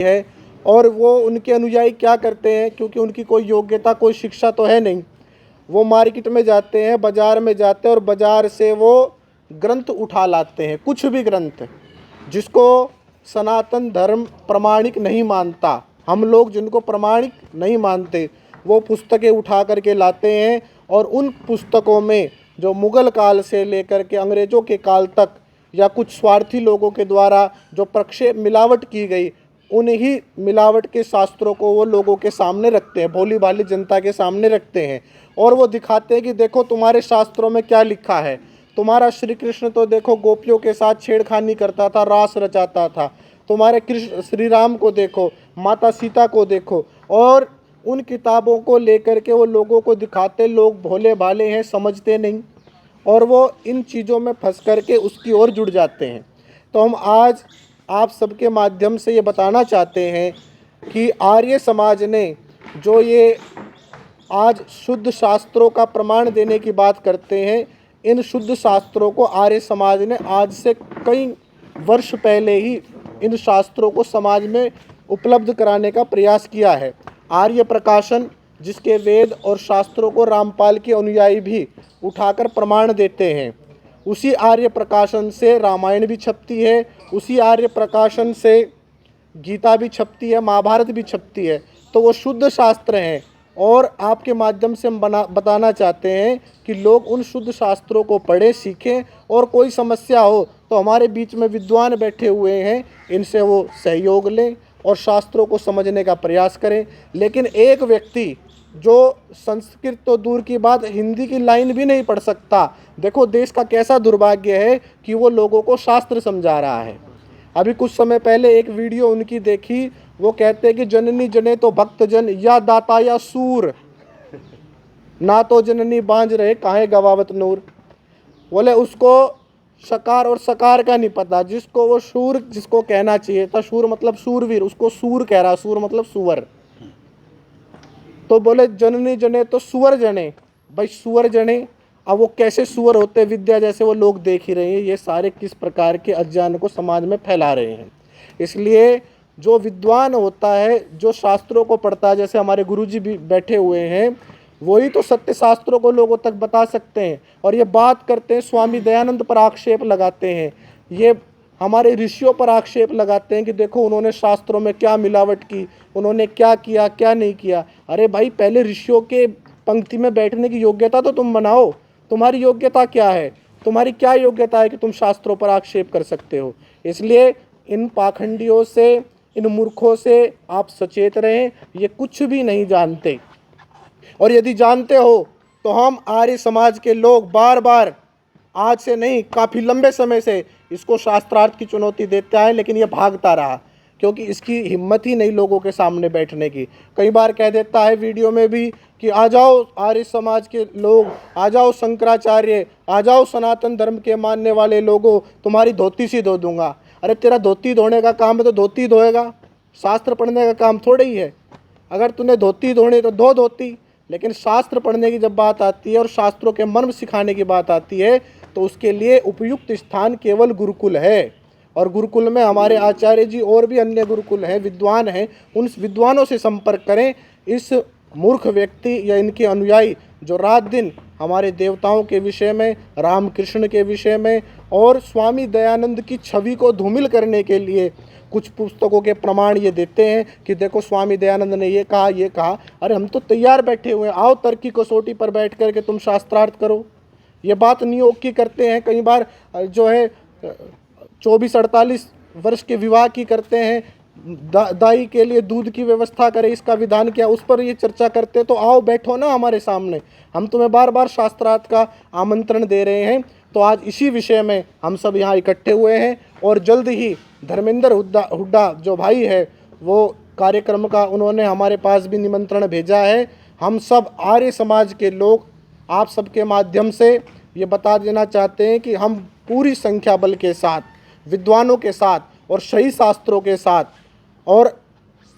है। और वो उनके अनुयायी क्या करते हैं, क्योंकि उनकी कोई योग्यता कोई शिक्षा तो है नहीं, वो मार्केट में जाते हैं, बाज़ार में जाते हैं और बाज़ार से वो ग्रंथ उठा लाते हैं, कुछ भी ग्रंथ जिसको सनातन धर्म प्रमाणिक नहीं मानता, हम लोग जिनको प्रमाणिक नहीं मानते वो पुस्तकें उठा करके लाते हैं। और उन पुस्तकों में जो मुग़ल काल से लेकर के अंग्रेज़ों के काल तक या कुछ स्वार्थी लोगों के द्वारा जो प्रक्षेप मिलावट की गई, उन्हीं मिलावट के शास्त्रों को वो लोगों के सामने रखते हैं, भोली भाली जनता के सामने रखते हैं। और वो दिखाते हैं कि देखो तुम्हारे शास्त्रों में क्या लिखा है। तुम्हारा श्री कृष्ण तो देखो गोपियों के साथ छेड़खानी करता था, रास रचाता था। तुम्हारे कृष्ण श्री राम को देखो, माता सीता को देखो। और उन किताबों को लेकर के वो लोगों को दिखाते, लोग भोले भाले हैं, समझते नहीं, और वो इन चीज़ों में फंस करके उसकी ओर जुड़ जाते हैं। तो हम आज आप सबके माध्यम से ये बताना चाहते हैं कि आर्य समाज ने जो ये आज शुद्ध शास्त्रों का प्रमाण देने की बात करते हैं, इन शुद्ध शास्त्रों को आर्य समाज ने आज से कई वर्ष पहले ही इन शास्त्रों को समाज में उपलब्ध कराने का प्रयास किया है। आर्य प्रकाशन, जिसके वेद और शास्त्रों को रामपाल के अनुयायी भी उठाकर प्रमाण देते हैं, उसी आर्य प्रकाशन से रामायण भी छपती है, उसी आर्य प्रकाशन से गीता भी छपती है, महाभारत भी छपती है। तो वो शुद्ध शास्त्र हैं। और आपके माध्यम से हम बताना चाहते हैं कि लोग उन शुद्ध शास्त्रों को पढ़ें, सीखें, और कोई समस्या हो तो हमारे बीच में विद्वान बैठे हुए हैं, इनसे वो सहयोग लें और शास्त्रों को समझने का प्रयास करें। लेकिन एक व्यक्ति जो संस्कृत तो दूर की बात, हिंदी की लाइन भी नहीं पढ़ सकता, देखो देश का कैसा दुर्भाग्य है कि वो लोगों को शास्त्र समझा रहा है। अभी कुछ समय पहले एक वीडियो उनकी देखी, वो कहते हैं कि जननी जने तो भक्त जन, या दाता या सूर, ना तो जननी बांझ रहे काहे गवावत नूर। बोले उसको शकार और सकार का नहीं पता, जिसको वो शूर जिसको कहना चाहिए था, शूर मतलब शूरवीर, उसको सूर कह रहा, सूर मतलब सुअर। तो बोले जननी जने तो सुअर जने, भाई सुअर जने, अब वो कैसे सुअर होते विद्या जैसे, वो लोग देख ही रहे हैं ये सारे किस प्रकार के अज्ञान को समाज में फैला रहे हैं। इसलिए जो विद्वान होता है, जो शास्त्रों को पढ़ता है, जैसे हमारे गुरुजी भी बैठे हुए हैं, वही तो सत्य शास्त्रों को लोगों तक बता सकते हैं। और ये बात करते हैं, स्वामी दयानंद पर आक्षेप लगाते हैं, ये हमारे ऋषियों पर आक्षेप लगाते हैं कि देखो उन्होंने शास्त्रों में क्या मिलावट की, उन्होंने क्या किया क्या नहीं किया। अरे भाई, पहले ऋषियों के पंक्ति में बैठने की योग्यता तो तुम बनाओ। तुम्हारी योग्यता क्या है, तुम्हारी क्या योग्यता है कि तुम शास्त्रों पर आक्षेप कर सकते हो। इसलिए इन पाखंडियों से, इन मूर्खों से आप सचेत रहें, ये कुछ भी नहीं जानते। और यदि जानते हो तो हम आर्य समाज के लोग बार बार, आज से नहीं काफ़ी लंबे समय से इसको शास्त्रार्थ की चुनौती देते आए, लेकिन ये भागता रहा, क्योंकि इसकी हिम्मत ही नहीं लोगों के सामने बैठने की। कई बार कह देता है वीडियो में भी कि आ जाओ आर्य समाज के लोग, आ जाओ शंकराचार्य, आ जाओ सनातन धर्म के मानने वाले लोगों, तुम्हारी धोती सी धो दूंगा। अरे तेरा धोती धोने का काम है तो धोती धोएगा, शास्त्र पढ़ने का काम थोड़ा ही है। अगर तूने धोती धोनी तो धो धोती, लेकिन शास्त्र पढ़ने की जब बात आती है और शास्त्रों के मर्म सिखाने की बात आती है, तो उसके लिए उपयुक्त स्थान केवल गुरुकुल है। और गुरुकुल में हमारे आचार्य जी और भी अन्य गुरुकुल हैं, विद्वान हैं, उन विद्वानों से संपर्क करें। इस मूर्ख व्यक्ति या इनके अनुयायी जो रात दिन हमारे देवताओं के विषय में, रामकृष्ण के विषय में और स्वामी दयानंद की छवि को धूमिल करने के लिए कुछ पुस्तकों के प्रमाण ये देते हैं कि देखो स्वामी दयानंद ने ये कहा ये कहा। अरे हम तो तैयार बैठे हुए हैं, आओ तर्क की कसौटी पर बैठ कर के तुम शास्त्रार्थ करो। ये बात नियोग की करते हैं, कई बार जो है 24-48 वर्ष के विवाह की करते हैं, दाई के लिए दूध की व्यवस्था करें, इसका विधान क्या, उस पर ये चर्चा करते। तो आओ बैठो ना हमारे सामने, हम तुम्हें बार बार शास्त्रार्थ का आमंत्रण दे रहे हैं। तो आज इसी विषय में हम सब यहाँ इकट्ठे हुए हैं और जल्द ही धर्मेंद्र हुड्डा जो भाई है, वो कार्यक्रम का उन्होंने हमारे पास भी निमंत्रण भेजा है। हम सब आर्य समाज के लोग आप सबके माध्यम से ये बता देना चाहते हैं कि हम पूरी संख्या बल के साथ, विद्वानों के साथ और सही शास्त्रों के साथ और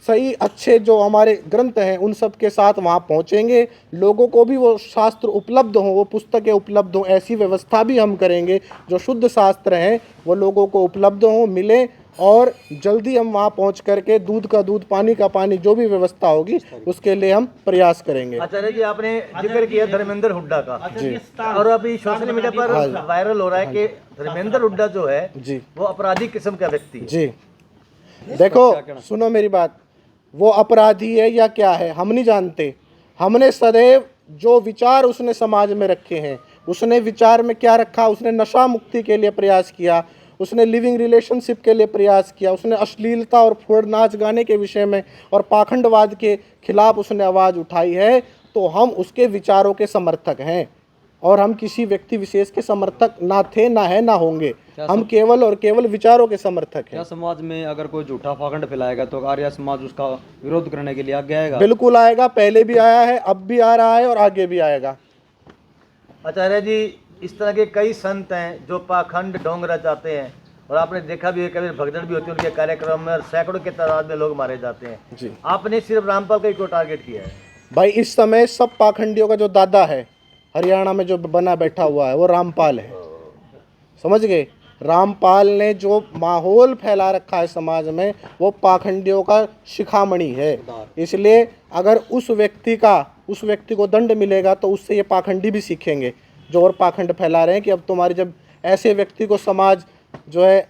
सही अच्छे जो हमारे ग्रंथ हैं उन सब के साथ वहाँ पहुँचेंगे। लोगों को भी वो शास्त्र उपलब्ध हों, वो पुस्तकें उपलब्ध हों, ऐसी व्यवस्था भी हम करेंगे जो शुद्ध शास्त्र हैं वो लोगों को उपलब्ध हों, मिलें और जल्दी हम वहाँ पहुँच करके दूध का दूध, पानी का पानी, जो भी व्यवस्था होगी उसके लिए हम प्रयास करेंगे। आचार्य जी, आपने जिक्र किया धर्मेंद्र हुड्डा का, और अभी सोशल मीडिया पर वायरल हो रहा है कि धर्मेंद्र हुड्डा जो है जी, वो अपराधी किस्म का व्यक्ति है। जी, देखो सुनो मेरी बात, वो अपराधी है या क्या है हम नहीं जानते। हमने सदैव जो विचार उसने समाज में रखे हैं, उसने विचार में क्या रखा, उसने नशा मुक्ति के लिए प्रयास किया, उसने लिविंग रिलेशनशिप के लिए प्रयास किया, उसने अश्लीलता और फुड़ नाच गाने के विषय में और पाखंडवाद के खिलाफ उसने आवाज़ उठाई है। तो हम उसके विचारों के समर्थक हैं और हम किसी व्यक्ति विशेष के समर्थक ना थे, ना है, ना होंगे। हम केवल और केवल विचारों के समर्थक हैं। क्या समाज में अगर कोई झूठा पाखंड फैलाएगा तो आर्य समाज उसका विरोध करने के लिए आगे आएगा? बिल्कुल आएगा, पहले भी आया है, अब भी आ रहा है और आगे भी आएगा। आचार्य जी, इस तरह के कई संत हैं जो पाखंड ढोंग रचाते हैं, और आपने देखा भी है कभी भगदड़ भी होती है उनके कार्यक्रम में, और सैकड़ों की तादाद में लोग मारे जाते हैं जी। आपने सिर्फ रामपाल का ही क्यों टारगेट किया है? भाई इस समय सब पाखंडियों का जो दादा है हरियाणा में जो बना बैठा हुआ है वो रामपाल है, समझ गए। रामपाल ने जो माहौल फैला रखा है समाज में वो पाखंडियों का शिखामणि है। इसलिए अगर उस व्यक्ति को दंड मिलेगा तो उससे ये पाखंडी भी सीखेंगे जो और पाखंड फैला रहे हैं कि अब तुम्हारी, जब ऐसे व्यक्ति को समाज जो है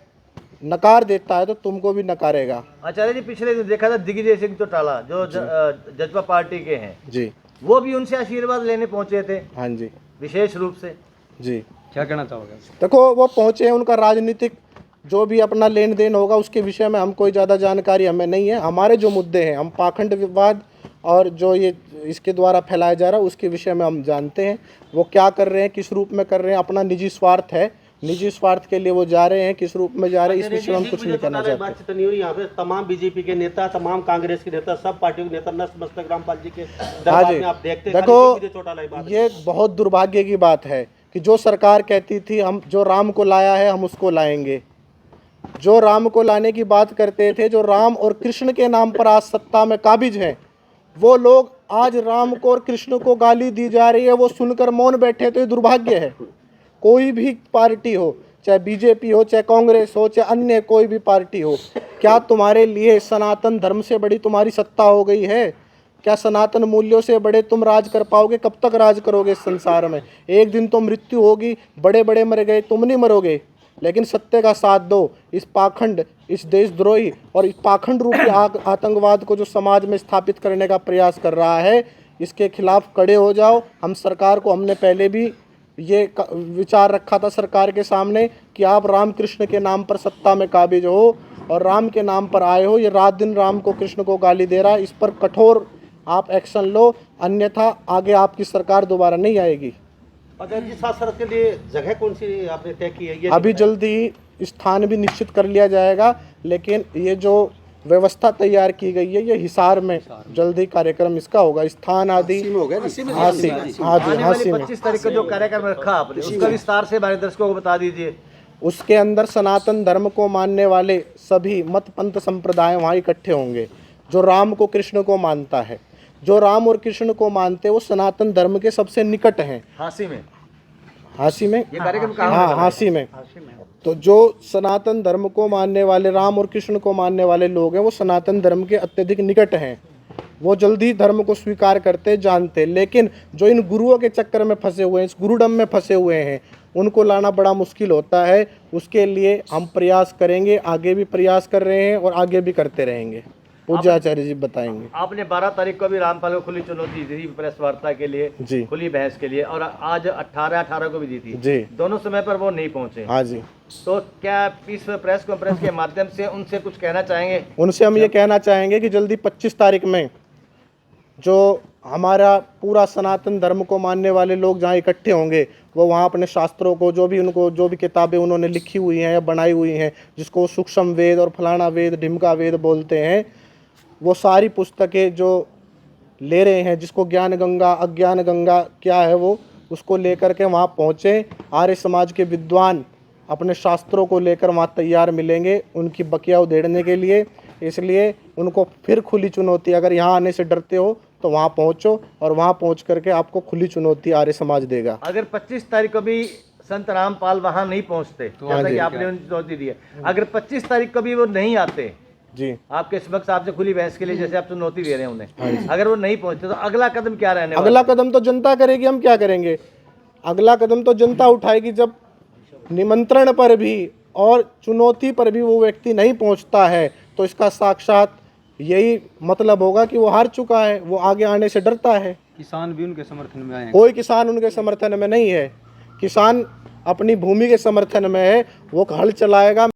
नकार देता है तो तुमको भी नकारेगा। आचार्य जी, पिछले दिन देखा था दिग्विजय सिंह चौटाला जो जजपा पार्टी के हैं जी, वो भी उनसे आशीर्वाद लेने पहुंचे थे। हाँ जी, विशेष रूप से जी। क्या कहना चाहोगे? देखो वो पहुँचे हैं, उनका राजनीतिक जो भी अपना लेन देन होगा उसके विषय में हम कोई ज़्यादा जानकारी हमें नहीं है। हमारे जो मुद्दे हैं, हम पाखंड विवाद और जो ये इसके द्वारा फैलाया जा रहा है उसके विषय में हम जानते हैं। वो क्या कर रहे हैं, किस रूप में कर रहे हैं, अपना निजी स्वार्थ है, निजी स्वार्थ के लिए वो जा रहे हैं, किस रूप में जा रहे हैं इस विषय में हम कुछ नहीं कहना चाहते। बातचीत नहीं हुई यहाँ पे। तमाम बीजेपी के नेता, तमाम कांग्रेस के नेता, सब पार्टियों के नेता नतमस्तक रामपाल जी के दरबार में आप देखते हैं। देखो ये बहुत दुर्भाग्य की बात है कि जो सरकार कहती थी हम जो राम को लाया है हम उसको लाएंगे, जो राम को लाने की बात करते थे, जो राम और कृष्ण के नाम पर आज सत्ता में काबिज हैं, वो लोग आज राम को और कृष्ण को गाली दी जा रही है वो सुनकर मौन बैठे, तो ये दुर्भाग्य है। कोई भी पार्टी हो, चाहे बीजेपी हो, चाहे कांग्रेस हो, चाहे अन्य कोई भी पार्टी हो, क्या तुम्हारे लिए सनातन धर्म से बड़ी तुम्हारी सत्ता हो गई है? क्या सनातन मूल्यों से बड़े तुम राज कर पाओगे? कब तक राज करोगे इस संसार में? एक दिन तो मृत्यु होगी, बड़े बड़े मर गए, तुम नहीं मरोगे। लेकिन सत्य का साथ दो। इस पाखंड, इस देशद्रोही और इस पाखंड रूपी आतंकवाद को जो समाज में स्थापित करने का प्रयास कर रहा है, इसके खिलाफ खड़े हो जाओ। हम सरकार को, हमने पहले भी ये विचार रखा था सरकार के सामने कि आप रामकृष्ण के नाम पर सत्ता में काबिज हो और राम के नाम पर आए हो, ये रात दिन राम को, कृष्ण को गाली दे रहा है, इस पर कठोर आप एक्शन लो, अन्यथा आगे आपकी सरकार दोबारा नहीं आएगी। अगर जी शासक के लिए जगह कौन सी आपने तय की है? ये अभी जल्दी ही स्थान भी निश्चित कर लिया जाएगा, लेकिन ये जो व्यवस्था तैयार की गई है ये हिसार में जल्दी कार्यक्रम इसका होगा। स्थान आदि हांसी में 25 तारीख का जो कार्यक्रम रखा आपने उसका विस्तार से हमारे दर्शकों को बता दीजिए। उसके अंदर सनातन धर्म को मानने वाले सभी मत पंथ संप्रदाय वहाँ इकट्ठे होंगे। जो राम को, कृष्ण को मानता है, जो राम और कृष्ण को मानते हैं वो सनातन धर्म के सबसे निकट हैं। हांसी में ये कार्यक्रम हाँ, हांसी में। तो जो सनातन धर्म को मानने वाले, राम और कृष्ण को मानने वाले लोग हैं वो सनातन धर्म के अत्यधिक निकट हैं। वो जल्दी धर्म को स्वीकार करते, जानते। लेकिन जो इन गुरुओं के चक्कर में फंसे हुए हैं, इस गुरुडम में फंसे हुए हैं, उनको लाना बड़ा मुश्किल होता है। उसके लिए हम प्रयास करेंगे, आगे भी प्रयास कर रहे हैं और आगे भी करते रहेंगे। पूज्य आचार्य जी बताएंगे। आपने 12 तारीख को भी रामपाल को खुली चुनौती दी थी प्रेस वार्ता के लिए जी, खुली बहस के लिए, और आज 18 को भी दी थी जी। दोनों समय पर वो नहीं पहुंचे। हाँ जी। तो क्या इस प्रेस कॉन्फ्रेंस के माध्यम से उनसे कुछ कहना चाहेंगे? उनसे हम ये कहना चाहेंगे कि जल्दी 25 तारीख में जो हमारा पूरा सनातन धर्म को मानने वाले लोग जहाँ इकट्ठे होंगे वो वहाँ अपने शास्त्रों को, जो भी किताबें उन्होंने लिखी हुई हैं या बनाई हुई हैं, जिसको सूक्ष्म वेद और फलाना वेद, ढिमका वेद बोलते हैं, वो सारी पुस्तकें जो ले रहे हैं, जिसको ज्ञान गंगा अज्ञान गंगा क्या है वो, उसको लेकर के वहाँ पहुँचे। आर्य समाज के विद्वान अपने शास्त्रों को लेकर वहाँ तैयार मिलेंगे उनकी बकिया उधेड़ने के लिए। इसलिए उनको फिर खुली चुनौती, अगर यहाँ आने से डरते हो तो वहाँ पहुँचो और वहाँ पहुँच करके आपको खुली चुनौती आर्य समाज देगा। अगर 25 तारीख को भी संत रामपाल वहां नहीं पहुंचते, जैसा हाँ कि जी, आपने उन्हें चुनौती दी है, अगर 25 तारीख को भी वो नहीं आते जी, आपके समक्ष, आपसे खुली बहस के लिए जैसे आप चुनौती दे रहे हैं उन्हें, अगर वो नहीं पहुंचते तो अगला कदम क्या रहने वाला अगला कदम तो जनता करेगी, हम क्या करेंगे? अगला कदम तो जनता उठाएगी। जब निमंत्रण पर भी और चुनौती पर भी वो व्यक्ति नहीं पहुंचता है तो इसका साक्षात यही मतलब होगा कि वो हार चुका है, वो आगे आने से डरता है। किसान भी उनके समर्थन में आए हैं। कोई किसान उनके समर्थन में नहीं है। किसान अपनी भूमि के समर्थन में है, वो हल चलाएगा।